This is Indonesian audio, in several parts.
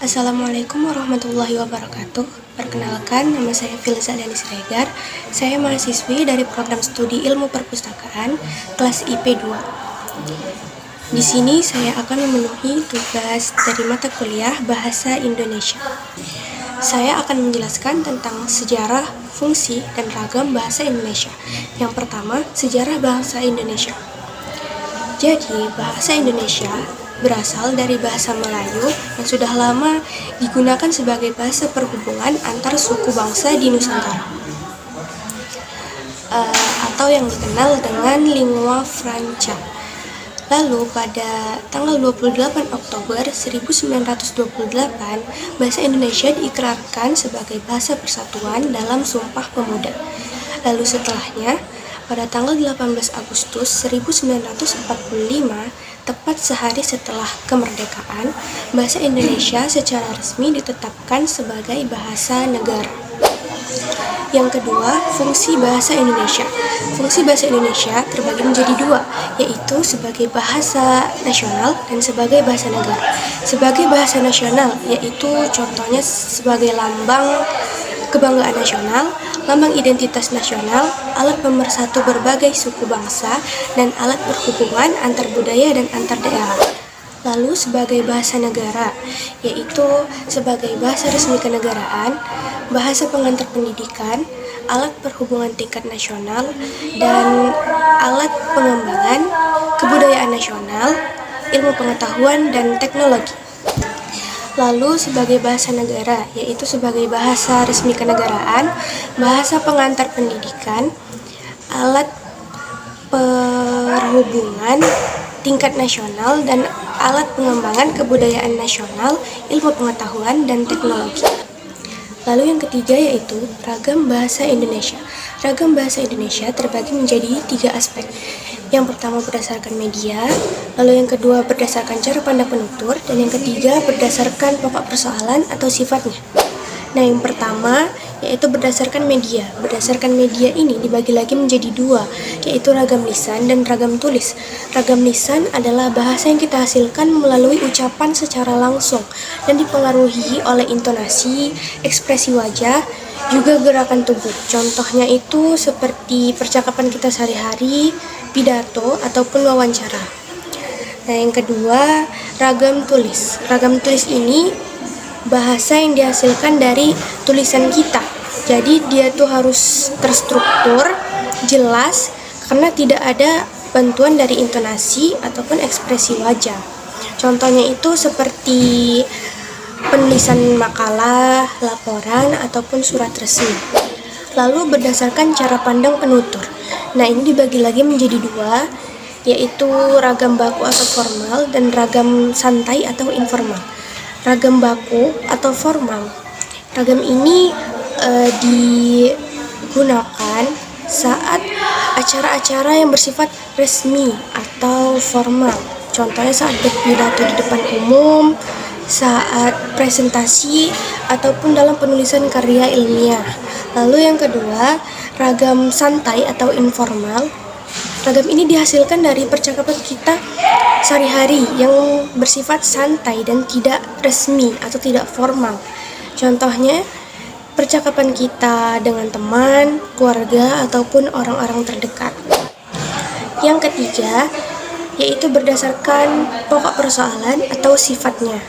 Assalamualaikum warahmatullahi wabarakatuh. Perkenalkan, nama saya Filza Dani Siregar. Saya mahasiswi dari program studi Ilmu Perpustakaan kelas IP 2. Di sini saya akan memenuhi tugas dari mata kuliah Bahasa Indonesia. Saya akan menjelaskan tentang sejarah, fungsi, dan ragam bahasa Indonesia. Yang pertama, sejarah bahasa Indonesia. Jadi, bahasa Indonesia berasal dari bahasa Melayu yang sudah lama digunakan sebagai bahasa perhubungan antar suku bangsa di Nusantara, atau yang dikenal dengan lingua franca. Lalu pada tanggal 28 Oktober 1928, bahasa Indonesia diikrarkan sebagai bahasa persatuan dalam Sumpah Pemuda. Lalu setelahnya, pada tanggal 18 Agustus 1945, tepat sehari setelah kemerdekaan, bahasa Indonesia secara resmi ditetapkan sebagai bahasa negara. Yang kedua, fungsi bahasa Indonesia. Fungsi bahasa Indonesia terbagi menjadi dua, yaitu sebagai bahasa nasional dan sebagai bahasa negara. Sebagai bahasa nasional, yaitu contohnya sebagai lambang kebanggaan nasional, lambang identitas nasional, alat pemersatu berbagai suku bangsa, dan alat berhubungan antar budaya dan antar daerah. Lalu sebagai bahasa negara, yaitu sebagai bahasa resmi kenegaraan, bahasa pengantar pendidikan, alat perhubungan tingkat nasional, dan alat pengembangan kebudayaan nasional, ilmu pengetahuan, dan teknologi. Lalu sebagai bahasa negara, yaitu sebagai bahasa resmi kenegaraan, bahasa pengantar pendidikan, alat perhubungan tingkat nasional, dan alat pengembangan kebudayaan nasional, ilmu pengetahuan, dan teknologi. Lalu yang ketiga yaitu ragam bahasa Indonesia. Ragam bahasa Indonesia terbagi menjadi 3 aspek. Yang pertama berdasarkan media, lalu yang kedua berdasarkan cara pandang penutur, dan yang ketiga berdasarkan pokok persoalan atau sifatnya. Nah, yang pertama yaitu berdasarkan media. Berdasarkan media ini dibagi lagi menjadi 2, yaitu ragam lisan dan ragam tulis. Ragam lisan adalah bahasa yang kita hasilkan melalui ucapan secara langsung dan dipengaruhi oleh intonasi, ekspresi wajah, juga gerakan tubuh. Contohnya itu seperti percakapan kita sehari-hari, pidato, ataupun wawancara. Nah, yang kedua, ragam tulis. Ragam tulis ini bahasa yang dihasilkan dari tulisan kita. Jadi dia tuh harus terstruktur, jelas, karena tidak ada bantuan dari intonasi ataupun ekspresi wajah. Contohnya itu seperti penulisan makalah, laporan, ataupun surat resmi. Lalu berdasarkan cara pandang penutur. Nah, ini dibagi lagi menjadi 2, yaitu ragam baku atau formal dan ragam santai atau informal. Ragam baku atau formal, ragam ini digunakan saat acara-acara yang bersifat resmi atau formal. Contohnya saat berpidato di depan umum, saat presentasi, ataupun dalam penulisan karya ilmiah. Lalu yang kedua, ragam santai atau informal. Ragam ini dihasilkan dari percakapan kita sehari-hari yang bersifat santai dan tidak resmi atau tidak formal. Contohnya, percakapan kita dengan teman, keluarga, ataupun orang-orang terdekat. Yang ketiga, yaitu berdasarkan pokok persoalan atau sifatnya.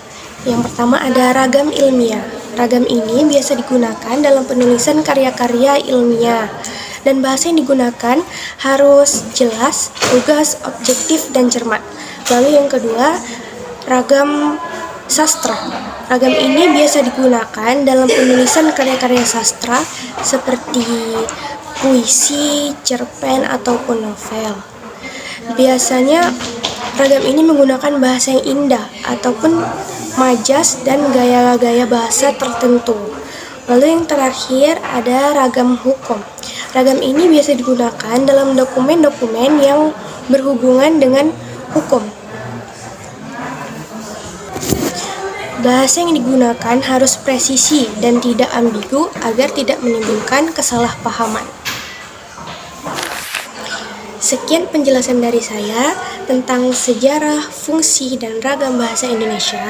Yang pertama ada ragam ilmiah. Ragam ini biasa digunakan dalam penulisan karya-karya ilmiah. Dan bahasa yang digunakan harus jelas, lugas, objektif, dan cermat. Lalu yang kedua, ragam sastra. Ragam ini biasa digunakan dalam penulisan karya-karya sastra seperti puisi, cerpen, ataupun novel. Biasanya ragam ini menggunakan bahasa yang indah ataupun majas dan gaya-gaya bahasa tertentu. Lalu yang terakhir ada ragam hukum. Ragam ini biasa digunakan dalam dokumen-dokumen yang berhubungan dengan hukum. Bahasa yang digunakan harus presisi dan tidak ambigu agar tidak menimbulkan kesalahpahaman. Sekian penjelasan dari saya tentang sejarah, fungsi, dan ragam bahasa Indonesia.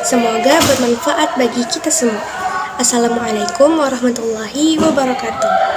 Semoga bermanfaat bagi kita semua. Assalamualaikum warahmatullahi wabarakatuh.